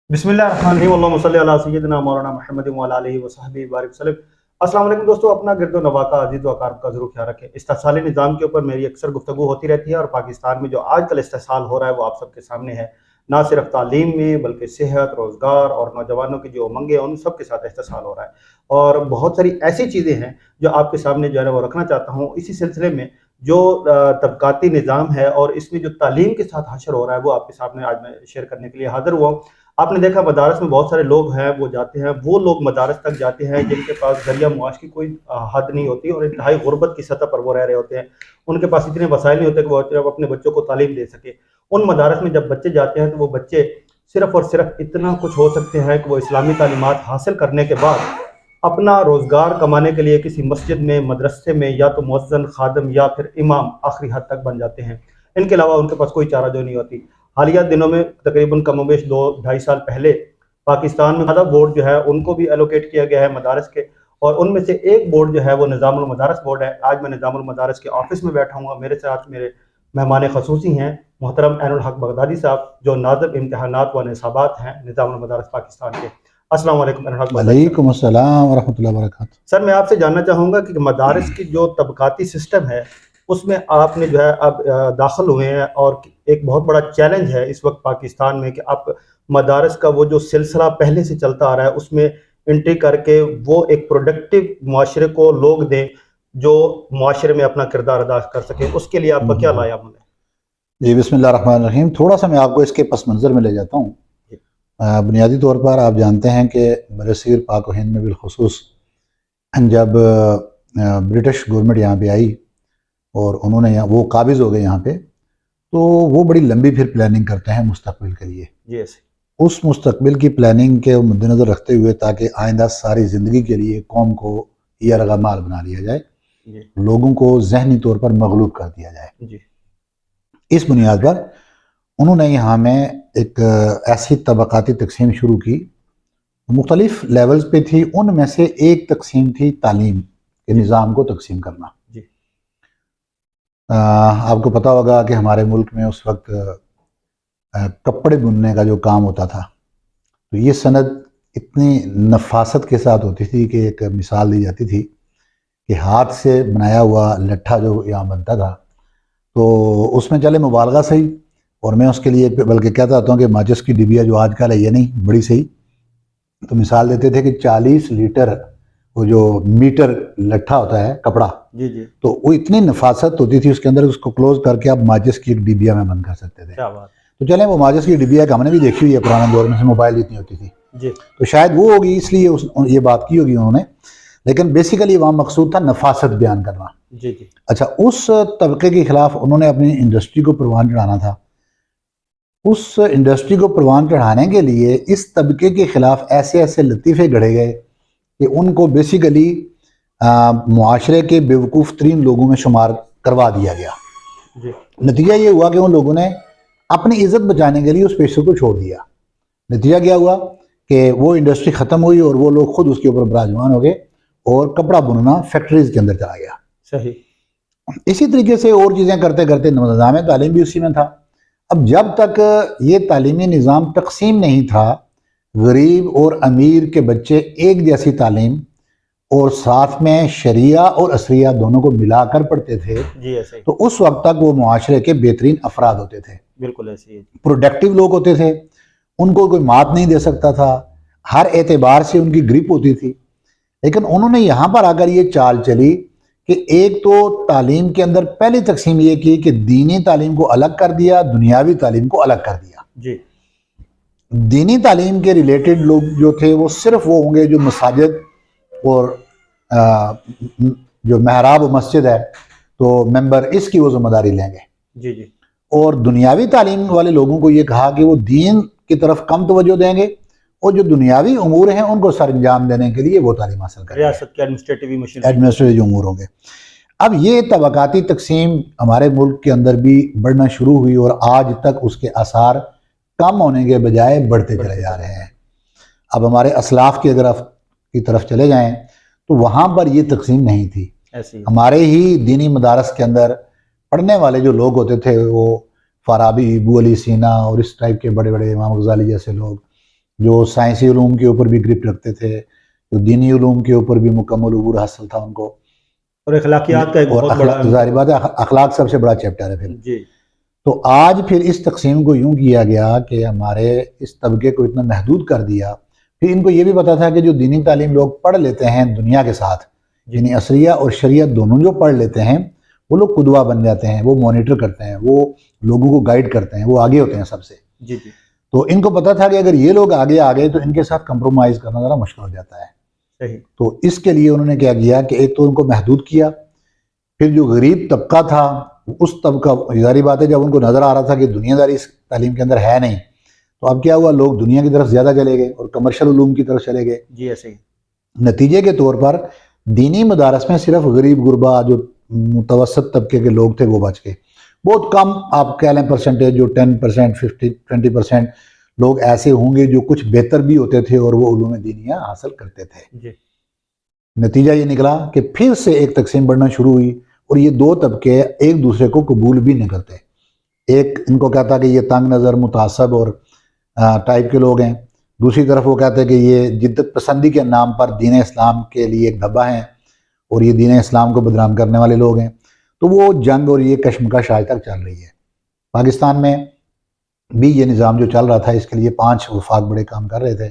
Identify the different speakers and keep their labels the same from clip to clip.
Speaker 1: بسم اللہ الرحمن الرحیم اللہم صلی علی سیدنا مولانا محمد وعلی آلہ وصحبہ بارک وسلم۔ السلام علیکم دوستو، اپنا گرد و نواح کا عزیز و اقارب کا ضرور خیال رکھیں۔ استحصالی نظام کے اوپر میری اکثر گفتگو ہوتی رہتی ہے، اور پاکستان میں جو آج کل استحصال ہو رہا ہے وہ آپ سب کے سامنے ہے۔ نہ صرف تعلیم میں بلکہ صحت، روزگار اور نوجوانوں کی جو امنگیں ہیں ان سب کے ساتھ استحصال ہو رہا ہے، اور بہت ساری ایسی چیزیں ہیں جو آپ کے سامنے جو ہے وہ رکھنا چاہتا ہوں۔ اسی سلسلے میں جو طبقاتی نظام ہے اور اس میں جو تعلیم کے ساتھ حشر ہو رہا ہے وہ آپ کے سامنے آج میں شیئر کرنے کے لیے حاضر ہوا ہوں۔ آپ نے دیکھا مدارس میں بہت سارے لوگ ہیں وہ جاتے ہیں، وہ لوگ مدارس تک جاتے ہیں جن کے پاس ذریعہ معاش کی کوئی حد نہیں ہوتی، اور انتہائی غربت کی سطح پر وہ رہ رہے ہوتے ہیں۔ ان کے پاس اتنے وسائل نہیں ہوتے کہ وہ اپنے بچوں کو تعلیم دے سکے۔ ان مدارس میں جب بچے جاتے ہیں تو وہ بچے صرف اور صرف اتنا کچھ ہو سکتے ہیں کہ وہ اسلامی تعلیمات حاصل کرنے کے بعد اپنا روزگار کمانے کے لیے کسی مسجد میں، مدرسے میں یا تو مؤذن، خادم یا پھر امام آخری حد تک بن جاتے ہیں۔ ان کے علاوہ ان کے پاس کوئی چارہ جو نہیں ہوتی۔ حالیہ دنوں میں تقریباً کم و بیش 2-2.5 سال پہلے پاکستان میں زیادہ بورڈ جو ہے ان کو بھی ایلوکیٹ کیا گیا ہے مدارس کے، اور ان میں سے ایک بورڈ جو ہے وہ نظام المدارس بورڈ ہے۔ آج میں نظام المدارس کے آفس میں بیٹھا ہوں اور میرے ساتھ میرے مہمان خصوصی ہیں محترم عین الحق بغدادی صاحب، جو ناظم امتحانات و نصابات ہیں نظام المدارس پاکستان کے۔ السلام علیکم عین الحق بغدادی صاحب۔
Speaker 2: وعلیکم السلام ورحمۃ اللہ وبرکاتہ۔
Speaker 1: سر میں آپ سے جاننا چاہوں گا کہ مدارس کی جو طبقاتی سسٹم ہے اس میں آپ نے جو ہے اب داخل ہوئے ہیں، اور ایک بہت بڑا چیلنج ہے اس وقت پاکستان میں کہ آپ مدارس کا وہ جو سلسلہ پہلے سے چلتا آ رہا ہے اس میں انٹری کر کے وہ ایک پروڈکٹیو معاشرے کو لوگ دیں جو معاشرے میں اپنا کردار ادا کر سکیں۔ اس کے لیے آپ کا کیا لائحہ عمل ہے؟
Speaker 2: جی بسم اللہ الرحمن الرحیم۔ تھوڑا سا میں آپ کو اس کے پس منظر میں لے جاتا ہوں۔ بنیادی طور پر آپ جانتے ہیں کہ برصغیر پاک و ہند میں بالخصوص جب برٹش گورنمنٹ یہاں پہ آئی اور انہوں نے وہ قابض ہو گئے یہاں پہ، تو وہ بڑی لمبی پھر پلاننگ کرتے ہیں مستقبل کے لیے۔
Speaker 1: جی
Speaker 2: اس مستقبل کی پلاننگ کے مد نظر رکھتے ہوئے تاکہ آئندہ ساری زندگی کے لیے قوم کو یہ رغمال بنا لیا جائے، لوگوں کو ذہنی طور پر مغلوب کر دیا جائے۔ اس بنیاد پر انہوں نے یہاں میں ایک ایسی طبقاتی تقسیم شروع کی، مختلف لیولز پہ تھی۔ ان میں سے ایک تقسیم تھی تعلیم کے نظام کو تقسیم کرنا۔ آپ کو پتہ ہوگا کہ ہمارے ملک میں اس وقت کپڑے بننے کا جو کام ہوتا تھا، تو یہ صنعت اتنی نفاست کے ساتھ ہوتی تھی کہ ایک مثال دی جاتی تھی کہ ہاتھ سے بنایا ہوا لٹھا جو یہاں بنتا تھا تو اس میں چلے مبالغہ صحیح، اور میں اس کے لیے بلکہ کہتا ہوتا ہوں کہ ماچس کی ڈبیا جو آج کل ہے یہ نہیں بڑی صحیح، تو مثال دیتے تھے کہ 40 لیٹر وہ جو میٹر لٹھا ہوتا ہے کپڑا، تو وہ اتنی نفاست ہوتی تھی اس کے اندر، اس کو کلوز کر کے آپ ماچس کی ایک ڈبیا میں بند کر سکتے تھے۔ تو چلیں وہ ماچس کی ڈبیا کہ ہم نے بھی دیکھی ہوئی ہے پرانے دور میں، سے موبائل اتنی ہوتی تھی، تو شاید وہ ہوگی اس لیے یہ بات کی ہوگی انہوں نے، لیکن بیسیکلی وہاں مقصود تھا نفاست بیان کرنا۔ اچھا، اس طبقے کے خلاف انہوں نے اپنی انڈسٹری کو پروان چڑھانا تھا۔ اس انڈسٹری کو پروان چڑھانے کے لیے اس طبقے کے خلاف ایسے ایسے لطیفے گھڑے گئے کہ ان کو بیسیکلی معاشرے کے بیوقوف ترین لوگوں میں شمار کروا دیا گیا۔ نتیجہ یہ ہوا کہ ان لوگوں نے اپنی عزت بچانے کے لیے اس پیشے کو چھوڑ دیا۔ نتیجہ کیا ہوا کہ وہ انڈسٹری ختم ہوئی اور وہ لوگ خود اس کے اوپر براجمان ہو گئے، اور کپڑا بننا فیکٹریز کے اندر چلا گیا۔ صحیح۔ اسی طریقے سے اور چیزیں کرتے کرتے نظام تعلیم بھی اسی میں تھا۔ اب جب تک یہ تعلیمی نظام تقسیم نہیں تھا، غریب اور امیر کے بچے ایک جیسی تعلیم اور ساتھ میں شریعہ اور عصریہ دونوں کو ملا کر پڑھتے تھے، تو اس وقت تک وہ معاشرے کے بہترین افراد ہوتے تھے، بالکل ایسے پروڈکٹیو لوگ ہوتے تھے، ان کو کوئی مات نہیں دے سکتا تھا، ہر اعتبار سے ان کی گرپ ہوتی تھی۔ لیکن انہوں نے یہاں پر آ کر یہ چال چلی کہ ایک تو تعلیم کے اندر پہلی تقسیم یہ کی کہ دینی تعلیم کو الگ کر دیا، دنیاوی تعلیم کو الگ کر دیا۔ دینی تعلیم کے ریلیٹڈ لوگ جو تھے وہ صرف وہ ہوں گے جو مساجد اور جو محراب و مسجد ہے تو ممبر اس کی وہ ذمہ داری لیں گے۔ اور دنیاوی تعلیم والے لوگوں کو یہ کہا کہ وہ دین کی طرف کم توجہ دیں گے، اور جو دنیاوی امور ہیں ان کو سر انجام دینے کے لیے وہ تعلیم حاصل کریں گے، ریاست کے ایڈمنسٹریٹو جو امور ہوں گے۔ اب یہ طبقاتی تقسیم ہمارے ملک کے اندر بھی بڑھنا شروع ہوئی، اور آج تک اس کے آثار کم ہونے کے بجائے بڑھتے چلے جا رہے ہیں۔ اب ہمارے اسلاف کی اگر کی طرف چلے جائیں تو وہاں پر یہ تقسیم نہیں تھی۔ ہمارے ہی دینی مدارس کے اندر پڑھنے والے جو لوگ ہوتے تھے وہ فارابی، ابو علی سینا اور اس ٹائپ کے بڑے بڑے امام غزالی جیسے لوگ، جو سائنسی علوم کے اوپر بھی گرپ رکھتے تھے، جو دینی علوم کے اوپر بھی مکمل عبور حاصل تھا ان کو،
Speaker 1: اور اخلاقیات کا ایک
Speaker 2: اور
Speaker 1: بہت بڑا
Speaker 2: ظاہر بات ہے اخلاق سب سے بڑا چیپٹر ہے پھر۔
Speaker 1: جی
Speaker 2: تو آج پھر اس تقسیم کو یوں کیا گیا کہ ہمارے اس طبقے کو اتنا محدود کر دیا۔ پھر ان کو یہ بھی پتا تھا کہ جو دینی تعلیم لوگ پڑھ لیتے ہیں دنیا کے ساتھ، یعنی عصریہ اور شریعت دونوں جو پڑھ لیتے ہیں، وہ لوگ قدوہ بن جاتے ہیں، وہ مانیٹر کرتے ہیں، وہ لوگوں کو گائیڈ کرتے ہیں، وہ آگے ہوتے ہیں سب سے۔
Speaker 1: جی جی
Speaker 2: تو ان کو پتا تھا کہ اگر یہ لوگ آگے آ گئے تو ان کے ساتھ کمپرومائز کرنا ذرا مشکل ہو جاتا ہے۔
Speaker 1: صحیح۔
Speaker 2: تو اس کے لیے انہوں نے کیا کیا کہ ایک تو ان کو محدود کیا، پھر جو غریب طبقہ تھا اس طبقہ، ظاہری بات ہے جب ان کو نظر آ رہا تھا کہ دنیا داری اس تعلیم کے اندر ہے نہیں، تو اب کیا ہوا، لوگ دنیا کی طرف زیادہ چلے گئے اور کمرشل علوم کی طرف چلے گئے۔
Speaker 1: جی ایسے ہی۔
Speaker 2: نتیجے کے طور پر دینی مدارس میں صرف غریب غربا جو متوسط طبقے کے لوگ تھے وہ بچ گئے۔ بہت کم آپ کہہ لیں پرسنٹیج، جو 10%، 20% لوگ ایسے ہوں گے جو کچھ بہتر بھی ہوتے تھے اور وہ علوم دینیہ حاصل کرتے تھے۔
Speaker 1: جی
Speaker 2: نتیجہ یہ نکلا کہ پھر سے ایک تقسیم بڑھنا شروع ہوئی، اور یہ دو طبقے ایک دوسرے کو قبول بھی نہیں کرتے۔ ایک ان کو کہتا کہ یہ تنگ نظر، متعصب اور ٹائپ کے لوگ ہیں، دوسری طرف وہ کہتے ہیں کہ یہ جدت پسندی کے نام پر دین اسلام کے لیے ایک دھبا ہیں اور یہ دین اسلام کو بدنام کرنے والے لوگ ہیں۔ تو وہ جنگ اور یہ کشمکش آج تک چل رہی ہے۔ پاکستان میں بھی یہ نظام جو چل رہا تھا، اس کے لیے 5 وفاق بڑے کام کر رہے تھے۔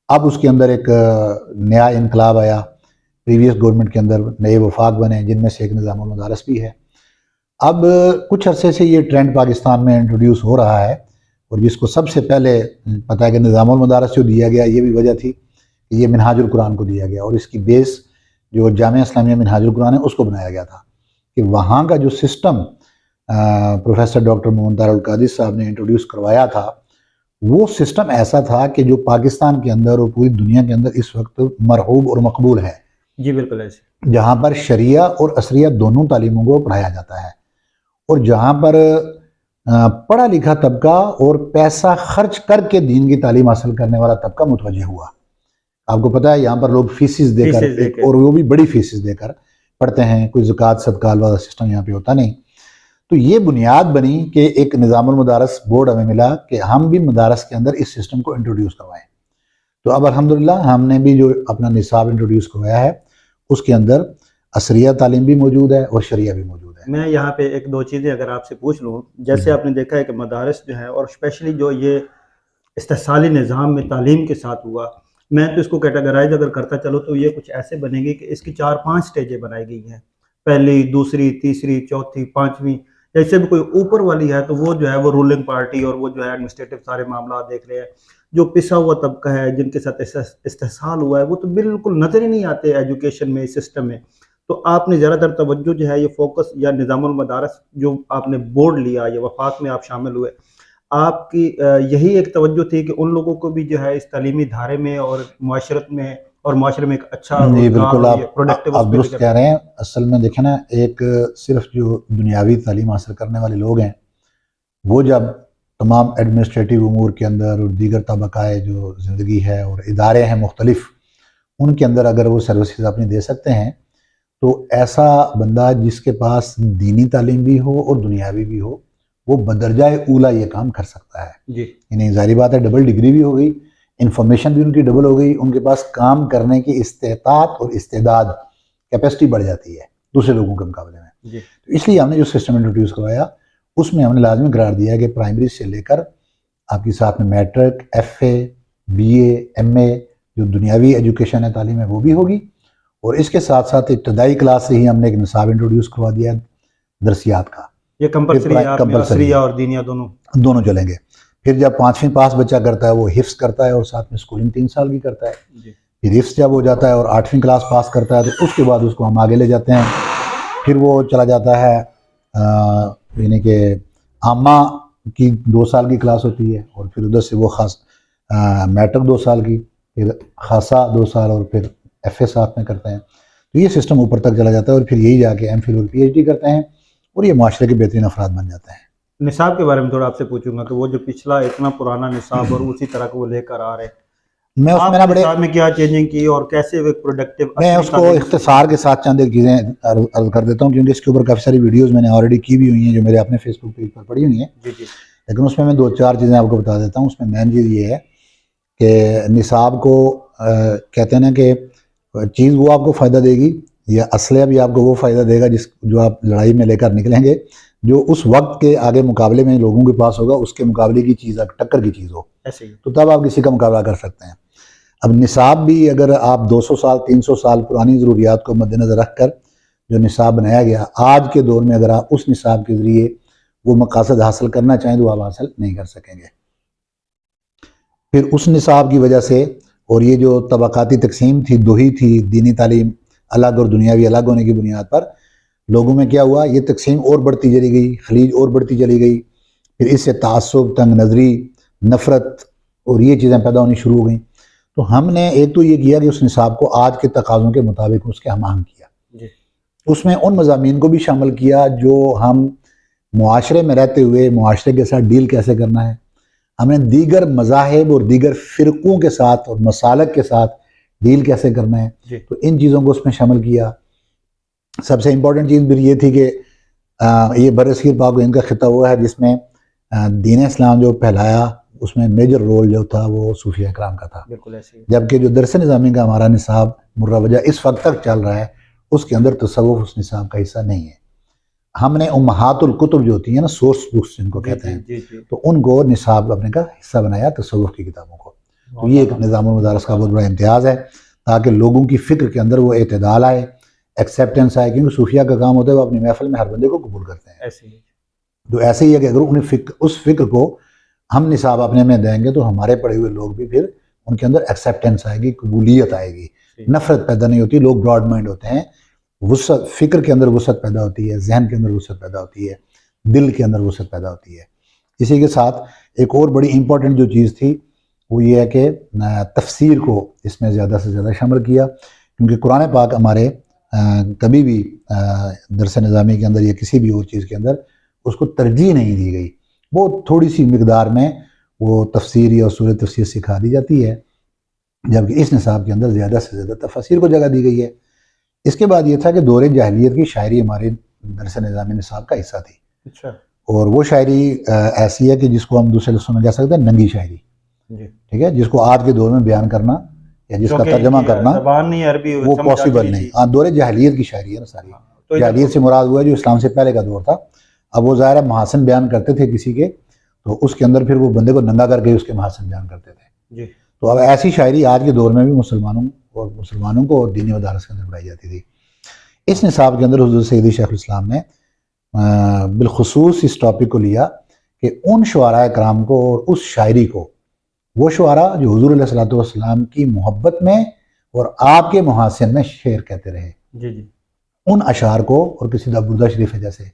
Speaker 2: اب اس کے اندر ایک نیا انقلاب آیا، پریویس گورنمنٹ کے اندر نئے وفاق بنے، جن میں سے ایک نظام المدارس بھی ہے۔ اب کچھ عرصے سے یہ ٹرینڈ پاکستان میں انٹروڈیوس ہو رہا ہے، اور جس کو سب سے پہلے پتہ ہے کہ نظام المدارس جو دیا گیا، یہ بھی وجہ تھی کہ یہ منہاج القرآن کو دیا گیا، اور اس کی بیس جو جامعہ اسلامیہ منہاج القرآن ہے اس کو بنایا گیا تھا کہ وہاں کا جو سسٹم پروفیسر ڈاکٹر محمد طاہر القادری صاحب نے انٹروڈیوس کروایا تھا، وہ سسٹم ایسا تھا کہ جو پاکستان کے اندر اور پوری دنیا کے اندر اس وقت مرغوب اور مقبول ہے۔
Speaker 1: جی بالکل ایسے،
Speaker 2: جہاں پر شریعہ اور عصریہ دونوں تعلیموں کو پڑھایا جاتا ہے، اور جہاں پر پڑھا لکھا طبقہ اور پیسہ خرچ کر کے دین کی تعلیم حاصل کرنے والا طبقہ متوجہ ہوا۔ آپ کو پتہ ہے یہاں پر لوگ فیسز دے کر، اور وہ بھی بڑی فیسز دے کر پڑھتے ہیں، کوئی زکوٰۃ صدقات والا سسٹم یہاں پہ ہوتا نہیں۔ تو یہ بنیاد بنی کہ ایک نظام المدارس بورڈ ہمیں ملا کہ ہم بھی مدارس کے اندر اس سسٹم کو انٹروڈیوس کروائیں۔ تو اب الحمدللہ ہم نے بھی جو اپنا نصاب انٹروڈیوس کروایا ہے، اس کے اندر عصریہ تعلیم بھی موجود ہے اور شریعہ بھی موجود ہے۔
Speaker 1: میں یہاں پہ ایک دو چیزیں اگر آپ سے پوچھ لوں، جیسے آپ نے دیکھا ہے کہ مدارس جو ہے، اور اسپیشلی جو یہ استحصالی نظام میں تعلیم کے ساتھ ہوا، میں تو اس کو کیٹاگرائز اگر کرتا چلو تو یہ کچھ ایسے بنے گی کہ اس کی 4-5 سٹیجیں بنائی گئی ہیں، پہلی، دوسری، تیسری، چوتھی، 5ویں۔ جیسے بھی کوئی اوپر والی ہے تو وہ جو ہے وہ رولنگ پارٹی اور وہ جو ہے ایڈمنسٹریٹو سارے معاملات دیکھ رہے ہیں۔ جو پسا ہوا طبقہ ہے، جن کے ساتھ استحصال ہوا ہے، وہ تو بالکل نظر ہی نہیں آتے ایجوکیشن میں، سسٹم میں۔ تو آپ نے زیادہ تر توجہ جو ہے یہ فوکس یا نظام المدارس جو آپ نے بورڈ لیا یا وفاق میں آپ شامل ہوئے، آپ کی یہی ایک توجہ تھی کہ ان لوگوں کو بھی جو ہے اس تعلیمی دھارے میں اور معاشرت میں اور معاشرے میں ایک اچھا
Speaker 2: جی بالکل، آپ درست کہہ رہے ہیں۔ اصل میں دیکھیں نا، ایک صرف جو دنیاوی تعلیم حاصل کرنے والے لوگ ہیں، وہ جب تمام ایڈمنسٹریٹو امور کے اندر اور دیگر طبقہ جو زندگی ہے اور ادارے ہیں مختلف، ان کے اندر اگر وہ سروسز اپنی دے سکتے ہیں، تو ایسا بندہ جس کے پاس دینی تعلیم بھی ہو اور دنیاوی بھی ہو، وہ بدرجہ اولا یہ کام کر سکتا ہے۔
Speaker 1: جی
Speaker 2: یعنی ظاہری بات ہے ڈبل ڈگری بھی ہو گئی، انفارمیشن بھی ان کی ڈبل ہو گئی، ان کے پاس کام کرنے کی استطاعت اور استعداد، کیپیسٹی بڑھ جاتی ہے دوسرے لوگوں کے مقابلے میں۔
Speaker 1: جی
Speaker 2: تو اس لیے ہم نے جو سسٹم انٹروڈیوس کروایا، اس میں ہم نے لازمی قرار دیا کہ پرائمری سے لے کر آپ کی ساتھ میں matric, F A, B A, M A, جو دنیاوی ایجوکیشن ہے، تعلیم ہے، وہ بھی ہوگی، اور اس کے ساتھ ساتھ ابتدائی کلاس سے ہی ہم نے ایک نصاب انٹروڈیوس کروا دیا ہے درسیات کا۔
Speaker 1: یہ کمپلسری ہے، آپ میں عصریہ اور دینیہ دونوں
Speaker 2: چلیں گے۔ پھر جب 5ویں پاس بچہ کرتا ہے، وہ حفظ کرتا ہے اور ساتھ میں اسکولنگ 3 سال کی کرتا ہے۔
Speaker 1: جی
Speaker 2: پھر حفظ جب ہو جاتا ہے اور 8ویں کلاس پاس کرتا ہے، تو اس کے بعد اس کو ہم آگے لے جاتے ہیں۔ پھر وہ چلا جاتا ہے، یعنی کہ عامہ کی 2 سال کی کلاس ہوتی ہے، اور پھر ادھر سے وہ خاص میٹرک 2 سال کی، پھر خاصہ 2 سال، اور پھر ایف اے ساتھ میں کرتے ہیں۔ تو یہ سسٹم اوپر تک چلا جاتا ہے، اور پھر یہی جا کے ایم فل اور پی ایچ ڈی کرتے ہیں، اور یہ معاشرے کے بہترین افراد بن جاتے ہیں۔
Speaker 1: نصاب کے بارے میں تھوڑا آپ سے پوچھوں گا کہ وہ جو پچھلا اتنا پرانا نصاب اور اسی طرح کو وہ لے کر آ رہے ہیں،
Speaker 2: میں اس میں
Speaker 1: نصاب میں کیا چینجنگ کی اور کیسے وہ پروڈکٹیو؟
Speaker 2: میں اس کو اختصار کے ساتھ چند ایک چیزیں عرض کر دیتا ہوں، کیونکہ اس کے اوپر کافی ساری ویڈیوز میں نے آلریڈی کی بھی ہوئی ہیں جو میرے اپنے فیس بک پیج پر پڑی ہوئی ہیں،
Speaker 1: جی جی
Speaker 2: لیکن اس میں 2-4 چیزیں آپ کو بتا دیتا ہوں۔ اس میں مین چیز یہ ہے کہ نصاب کو کہتے ہیں نا کہ چیز وہ آپ کو فائدہ دے گی یا اسلحہ بھی آپ کو وہ فائدہ دے گا جو آپ لڑائی میں لے کر نکلیں گے، جو اس وقت کے آگے مقابلے میں لوگوں کے پاس ہوگا، اس کے مقابلے کی چیز ٹکر کی چیز ہو،
Speaker 1: ایسے ہی
Speaker 2: تو تب آپ کسی کا مقابلہ کر سکتے ہیں۔ اب نصاب بھی اگر آپ 200 سال 300 سال پرانی ضروریات کو مد نظر رکھ کر جو نصاب بنایا گیا، آج کے دور میں اگر آپ اس نصاب کے ذریعے وہ مقاصد حاصل کرنا چاہیں تو آپ حاصل نہیں کر سکیں گے۔ پھر اس نصاب کی وجہ سے، اور یہ جو طبقاتی تقسیم تھی، دوہی تھی، دینی تعلیم الگ اور دنیاوی الگ ہونے کی بنیاد پر، لوگوں میں کیا ہوا، یہ تقسیم اور بڑھتی چلی گئی، خلیج اور بڑھتی چلی گئی، پھر اس سے تعصب، تنگ نظری، نفرت اور یہ چیزیں پیدا ہونی شروع ہو گئیں۔ تو ہم نے ایک تو یہ کیا کہ اس نصاب کو آج کے تقاضوں کے مطابق اس کے ہم آہنگ کیا، اس میں ان مضامین کو بھی شامل کیا جو ہم معاشرے میں رہتے ہوئے معاشرے کے ساتھ ڈیل کیسے کرنا ہے، ہم نے دیگر مذاہب اور دیگر فرقوں کے ساتھ اور مسالک کے ساتھ ڈیل کیسے کرنا ہے، تو ان چیزوں کو اس میں شامل کیا۔ سب سے امپورٹنٹ چیز پھر یہ تھی کہ یہ برصغیر پاک و ہند کا خطہ ہوا ہے جس میں دین اسلام جو پھیلایا، اس میں میجر رول جو تھا وہ صوفیہ کرام کا تھا،
Speaker 1: بالکل ایسے ہی۔
Speaker 2: جبکہ جو درس نظامی کا ہمارا نصاب مروجہ اس وقت تک چل رہا ہے، اس کے اندر تصوف اس نصاب کا حصہ نہیں ہے۔ ہم نے امہات الکتب جو ہوتی ہیں نا، سورس بکس جن کو کہتے ہیں، تو ان کو نصاب اپنے کا حصہ بنایا، تصوف کی کتابوں کو۔ تو یہ ایک نظام المدارس کا بہت بڑا امتیاز ہے، تاکہ لوگوں کی فکر کے اندر وہ اعتدال آئے، ایکسیپٹنس آئے، کیونکہ صوفیہ کا کام ہوتا ہے وہ اپنی محفل میں ہر بندے کو قبول کرتے ہیں۔ تو ایسے ہی ہے کہ اگر انہیں اس فکر کو ہم نصاب اپنے میں دیں گے تو ہمارے پڑھے ہوئے لوگ بھی پھر ان کے اندر ایکسیپٹنس آئے گی، قبولیت آئے گی، نفرت پیدا نہیں ہوتی، لوگ براڈ مائنڈ ہوتے ہیں، وسعت، فکر کے اندر وسعت پیدا ہوتی ہے، ذہن کے اندر وسعت پیدا ہوتی ہے، دل کے اندر وسعت پیدا ہوتی ہے۔ اسی کے ساتھ ایک اور بڑی امپورٹنٹ جو چیز تھی وہ یہ ہے کہ تفسیر کو اس میں زیادہ سے زیادہ شامل کیا، کیونکہ قرآن پاک ہمارے کبھی بھی درس نظامی کے اندر یا کسی بھی اور چیز کے اندر اس کو ترجیح نہیں دی گئی، وہ تھوڑی سی مقدار میں وہ تفسیر یا اصول تفسیر سکھا دی جاتی ہے، جبکہ اس نصاب کے اندر زیادہ سے زیادہ تفسیر کو جگہ دی گئی ہے۔ اس کے بعد یہ تھا کہ دور جاہلیت کی شاعری ہمارے درس نظامی نصاب کا حصہ تھی، اور وہ شاعری ایسی ہے کہ جس کو ہم دوسرے لفظوں میں کہہ سکتے ہیں ننگی شاعری، ٹھیک ہے، جس کو آج کے دور میں بیان کرنا یا جس کا ترجمہ کرنا وہ پاسبل نہیں۔ ہاں، دور جاہلیت کی شاعری ہے نا ساری، جاہلیت سے مراد ہوا ہے جو اسلام سے پہلے کا دور تھا۔ اب وہ ظاہر ہے محاسن بیان کرتے تھے کسی کے، تو اس کے اندر پھر وہ بندے کو ننگا کر کے اس کے محاسن بیان کرتے تھے۔ تو اب ایسی شاعری آج کے دور میں بھی مسلمانوں کو اور دینی مدارس کے اندر پڑھائی جاتی تھی۔ اس نصاب کے اندر حضور سیدی شیخ الاسلام نے بالخصوص اس ٹاپک کو لیا کہ ان شعراء کرام کو اور اس شاعری کو، وہ شعراء جو حضور علیہ الصلوۃ والسلام کی محبت میں اور آپ کے محاسن میں شعر کہتے رہے، ان اشعار کو، اور کسی دا بردہ شریف ہے جیسے،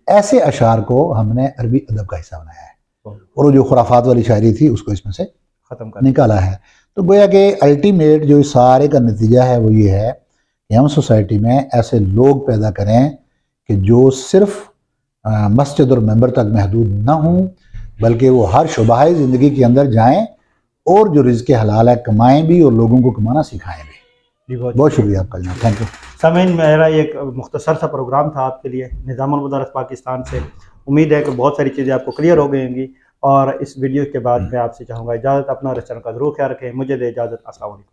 Speaker 2: ایسے اشعار کو ہم نے عربی ادب کا حصہ بنایا ہے، اور وہ جو خرافات والی شاعری تھی اس کو اس میں سے ختم نکالا ہے۔ تو گویا کہ الٹیمیٹ جو اس سارے کا نتیجہ ہے وہ یہ ہے کہ ہم سوسائٹی میں ایسے لوگ پیدا کریں کہ جو صرف مسجد اور ممبر تک محدود نہ ہوں، بلکہ وہ ہر شعبہ زندگی کے اندر جائیں اور جو رزق حلال ہے کمائیں بھی اور لوگوں کو کمانا سکھائیں بھی۔ بہت شکریہ آپ کا جناب، تھینک یو۔
Speaker 1: سامعین، میرا ایک مختصر سا پروگرام تھا آپ کے لیے نظام المدارس پاکستان سے۔ امید ہے کہ بہت ساری چیزیں آپ کو کلیئر ہو گئی ہوں گی، اور اس ویڈیو کے بعد میں آپ سے چاہوں گا اجازت، اپنا اور اس چینل کا ضرور خیال رکھیں۔ مجھے دے اجازت، السلام علیکم۔